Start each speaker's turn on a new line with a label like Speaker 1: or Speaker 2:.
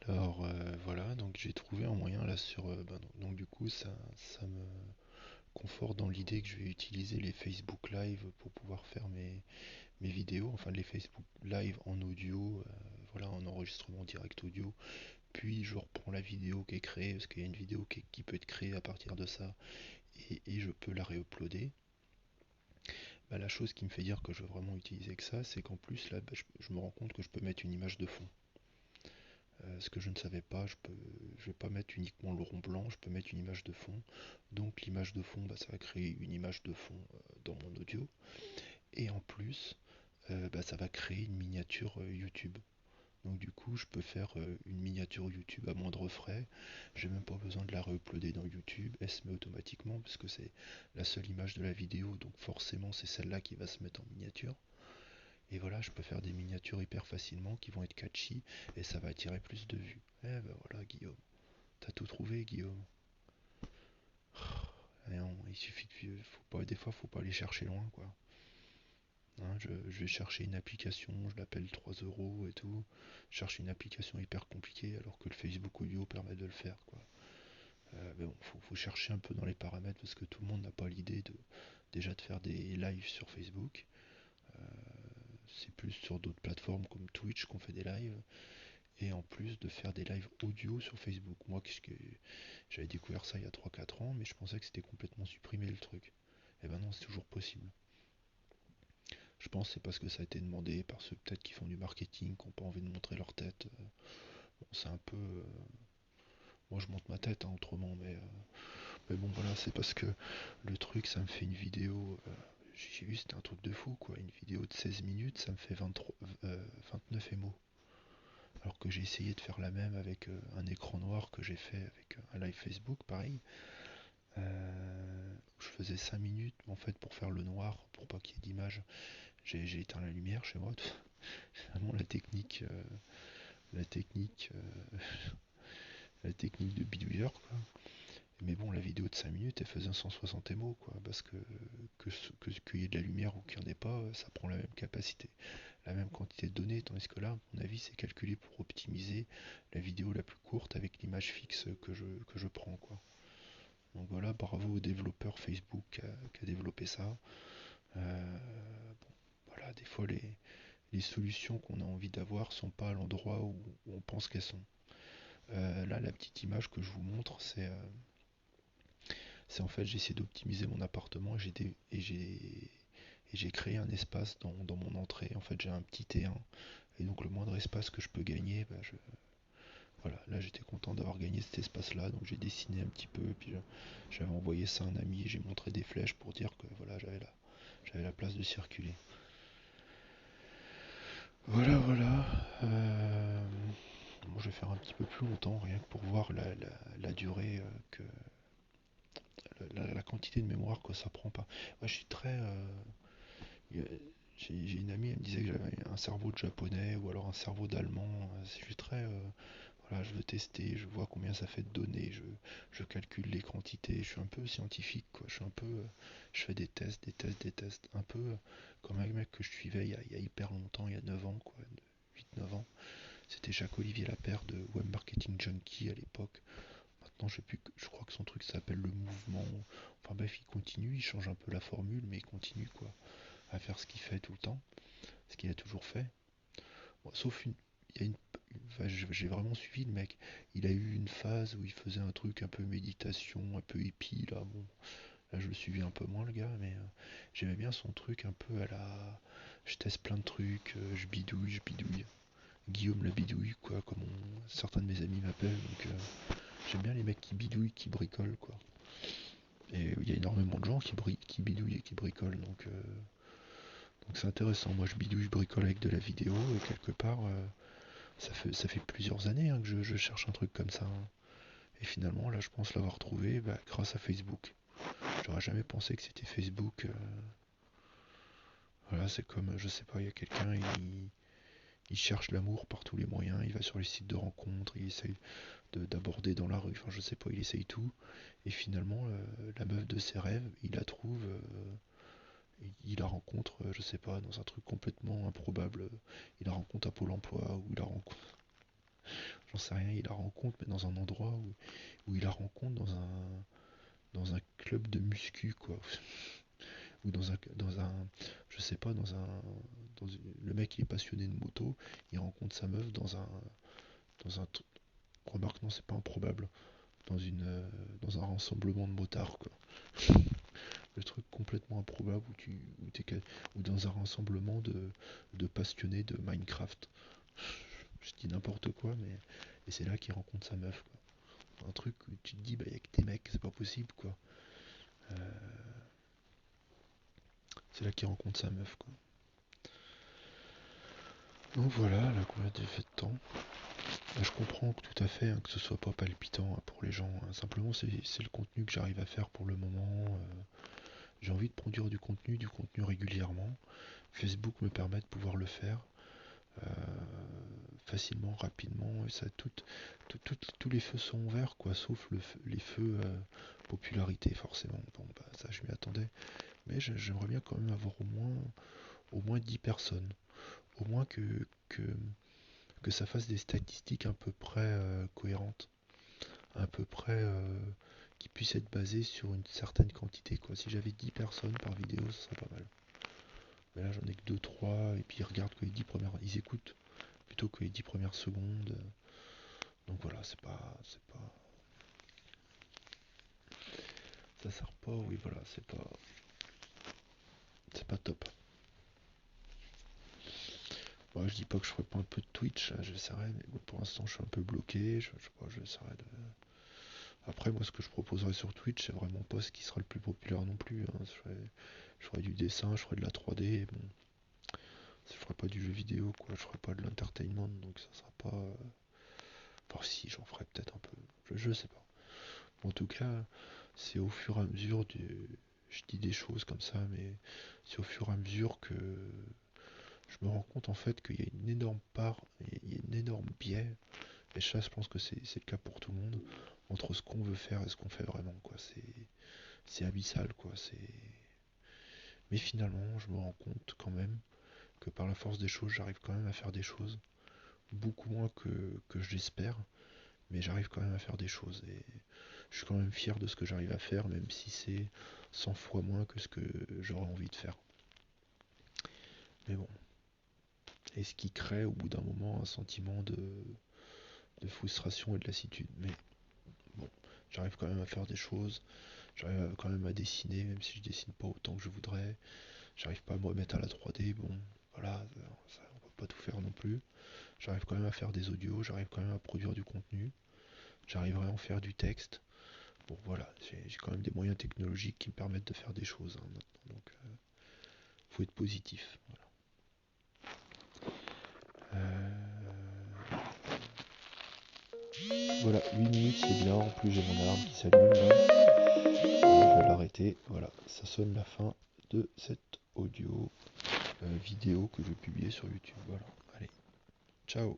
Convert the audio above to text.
Speaker 1: Alors voilà, donc j'ai trouvé un moyen là sur... donc du coup ça me conforte dans l'idée que je vais utiliser les Facebook Live pour pouvoir faire mes vidéos, enfin les Facebook Live en audio, voilà, en enregistrement direct audio, puis je reprends la vidéo qui est créée, parce qu'il y a une vidéo qui peut être créée à partir de ça, et je peux la réuploader. Bah, la chose qui me fait dire que je veux vraiment utiliser que ça, c'est qu'en plus là, je me rends compte que je peux mettre une image de fond. Ce que je ne savais pas, je vais pas mettre uniquement le rond blanc, je peux mettre une image de fond. Donc l'image de fond, bah, ça va créer une image de fond dans mon audio. Et en plus, bah, ça va créer une miniature YouTube. Donc du coup, je peux faire une miniature YouTube à moindre frais. J'ai même pas besoin de la re-uploader dans YouTube. Elle se met automatiquement parce que c'est la seule image de la vidéo. Donc forcément, c'est celle-là qui va se mettre en miniature. Et voilà, je peux faire des miniatures hyper facilement qui vont être catchy et ça va attirer plus de vues. Eh ben voilà, Guillaume. T'as tout trouvé, Guillaume. Et non, il suffit faut pas, des fois, faut pas aller chercher loin, quoi. Hein, je vais chercher une application, je l'appelle 3 euros et tout. Je cherche une application hyper compliquée alors que le Facebook Audio permet de le faire, quoi. Mais bon, faut chercher un peu dans les paramètres parce que tout le monde n'a pas l'idée de déjà de faire des lives sur Facebook. Euh, c'est plus sur d'autres plateformes comme Twitch qu'on fait des lives. Et en plus de faire des lives audio sur Facebook. Moi, j'avais découvert ça il y a 3 4 ans, mais je pensais que c'était complètement supprimé le truc. Et ben non, c'est toujours possible. Je pense que c'est parce que ça a été demandé par ceux peut-être qui font du marketing, qui n'ont pas envie de montrer leur tête. Bon, c'est un peu. Moi, je monte ma tête, hein, autrement, mais bon, voilà, c'est parce que le truc, ça me fait une vidéo. J'ai vu, c'était un truc de fou, quoi. Une vidéo de 16 minutes, ça me fait 23, 29 émos. Alors que j'ai essayé de faire la même avec un écran noir que j'ai fait avec un live Facebook, pareil. Je faisais 5 minutes, en fait, pour faire le noir, pour pas qu'il y ait d'image. J'ai éteint la lumière chez moi. C'est vraiment la technique, la technique de bidouilleur, quoi. Mais bon, la vidéo de 5 minutes, elle faisait 160 émos, quoi, parce qu'il y ait de la lumière ou qu'il n'y en ait pas, ça prend la même capacité, la même quantité de données, tandis que là, à mon avis, c'est calculé pour optimiser la vidéo la plus courte avec l'image fixe que je prends, quoi. Donc voilà, bravo au développeur Facebook qui a développé ça. Euh, voilà, des fois les solutions qu'on a envie d'avoir sont pas à l'endroit où on pense qu'elles sont. Là, la petite image que je vous montre, c'est en fait, j'ai essayé d'optimiser mon appartement et j'ai créé un espace dans mon entrée. En fait, j'ai un petit T1 et donc le moindre espace que je peux gagner, bah, voilà, là j'étais content d'avoir gagné cet espace-là, donc j'ai dessiné un petit peu, puis j'avais envoyé ça à un ami et j'ai montré des flèches pour dire que voilà, j'avais la place de circuler. Voilà, voilà. Moi, je vais faire un petit peu plus longtemps, rien que pour voir la durée, la quantité de mémoire que ça prend pas. Moi, je suis très. J'ai une amie, elle me disait que j'avais un cerveau de japonais ou alors un cerveau d'allemand. Je suis très. Voilà, je veux tester, je vois combien ça fait de données, je calcule les quantités. Je suis un peu scientifique, quoi. Je suis un peu. Je fais des tests, des tests, des tests. Un peu comme un mec que je suivais il y a hyper longtemps, il y a 9 ans, quoi. 8 9 ans. C'était Jacques-Olivier Lapère de Web Marketing Junkie à l'époque. Maintenant, je crois que son truc s'appelle le mouvement. Enfin bref, il continue, il change un peu la formule, mais il continue, quoi, à faire ce qu'il fait tout le temps, ce qu'il a toujours fait. Bon, sauf une, il y a une, enfin, j'ai vraiment suivi le mec. Il a eu une phase où il faisait un truc un peu méditation, un peu hippie là. Bon, là je le suivais un peu moins le gars, mais j'aimais bien son truc un peu à la. Je teste plein de trucs, je bidouille, je bidouille. Guillaume la bidouille, quoi, comme certains de mes amis m'appellent. Donc j'aime bien les mecs qui bidouillent, qui bricolent, quoi. Et il y a énormément de gens qui bidouillent et qui bricolent, donc c'est intéressant. Moi je bidouille, je bricole avec de la vidéo, et quelque part, ça fait plusieurs années, hein, que je cherche un truc comme ça, hein. Et finalement, là je pense l'avoir trouvé, bah, grâce à Facebook. J'aurais jamais pensé que c'était Facebook. Voilà, c'est comme, je sais pas, il y a quelqu'un, il cherche l'amour par tous les moyens, il va sur les sites de rencontres, il essaye d'aborder dans la rue, enfin je sais pas, il essaye tout, et finalement la meuf de ses rêves, il la trouve, il la rencontre, je sais pas, dans un truc complètement improbable, il la rencontre à Pôle emploi, ou il la rencontre, j'en sais rien, il la rencontre, mais dans un endroit où il la rencontre dans un club de muscu, quoi. Ou je sais pas, le mec il est passionné de moto, il rencontre sa meuf dans un remarque, non, c'est pas improbable, dans un rassemblement de motards, quoi. Le truc complètement improbable ou dans un rassemblement de passionnés de Minecraft. Je dis n'importe quoi, mais et c'est là qu'il rencontre sa meuf, quoi. Un truc où tu te dis, bah y a que des mecs, c'est pas possible, quoi. Euh, c'est là qu'il rencontre sa meuf, quoi. Donc voilà, là, combien j'ai fait de temps. Bah, je comprends que tout à fait, hein, que ce soit pas palpitant, hein, pour les gens, hein. Simplement, c'est le contenu que j'arrive à faire pour le moment. J'ai envie de produire du contenu régulièrement. Facebook me permet de pouvoir le faire euh, facilement, rapidement, et ça, tous les feux sont ouverts, quoi, sauf les feux popularité, forcément. Bon, bah, ça, je m'y attendais. Mais j'aimerais bien quand même avoir au moins 10 personnes. Au moins que ça fasse des statistiques à peu près cohérentes, à peu près qui puissent être basées sur une certaine quantité, quoi. Si j'avais 10 personnes par vidéo, ce serait pas mal. Mais là, j'en ai que deux trois et puis ils regardent que les 10 premières, ils écoutent plutôt que les 10 premières secondes. Donc voilà, ça sert pas, oui, voilà, c'est pas top. Bon, je dis pas que je ferai pas un peu de Twitch, là, j'essaierai, mais bon, pour l'instant, je suis un peu bloqué, je sais pas, j'essaierai de... Après, moi, ce que je proposerai sur Twitch, c'est vraiment pas ce qui sera le plus populaire non plus, hein. Je ferai du dessin, je ferai de la 3D, bon, je ferai pas du jeu vidéo, quoi, je ferai pas de l'entertainment, donc ça sera pas... Enfin, si, j'en ferai peut-être un peu, je sais pas. En tout cas, c'est au fur et à mesure je dis des choses comme ça, mais c'est au fur et à mesure que je me rends compte en fait qu'il y a une énorme part, il y a une énorme biais, et ça je pense que c'est le cas pour tout le monde, entre ce qu'on veut faire et ce qu'on fait vraiment, quoi. C'est abyssal, quoi. Mais finalement, je me rends compte quand même que par la force des choses, j'arrive quand même à faire des choses, beaucoup moins que je l'espère, mais j'arrive quand même à faire des choses, et je suis quand même fier de ce que j'arrive à faire, même si c'est 100 fois moins que ce que j'aurais envie de faire. Mais bon, et ce qui crée au bout d'un moment un sentiment de frustration et de lassitude. Mais bon, j'arrive quand même à faire des choses, j'arrive quand même à dessiner, même si je dessine pas autant que je voudrais. J'arrive pas à me remettre à la 3D, bon, voilà, on peut pas tout faire non plus. J'arrive quand même à faire des audios, j'arrive quand même à produire du contenu, j'arriverai à en faire du texte. Bon, voilà, j'ai quand même des moyens technologiques qui me permettent de faire des choses, hein, maintenant, donc faut être positif. Voilà, 8 minutes c'est bien, en plus j'ai mon alarme qui s'allume là. Je vais l'arrêter, voilà, ça sonne la fin de cette audio vidéo que je vais publier sur YouTube. Voilà, allez, ciao.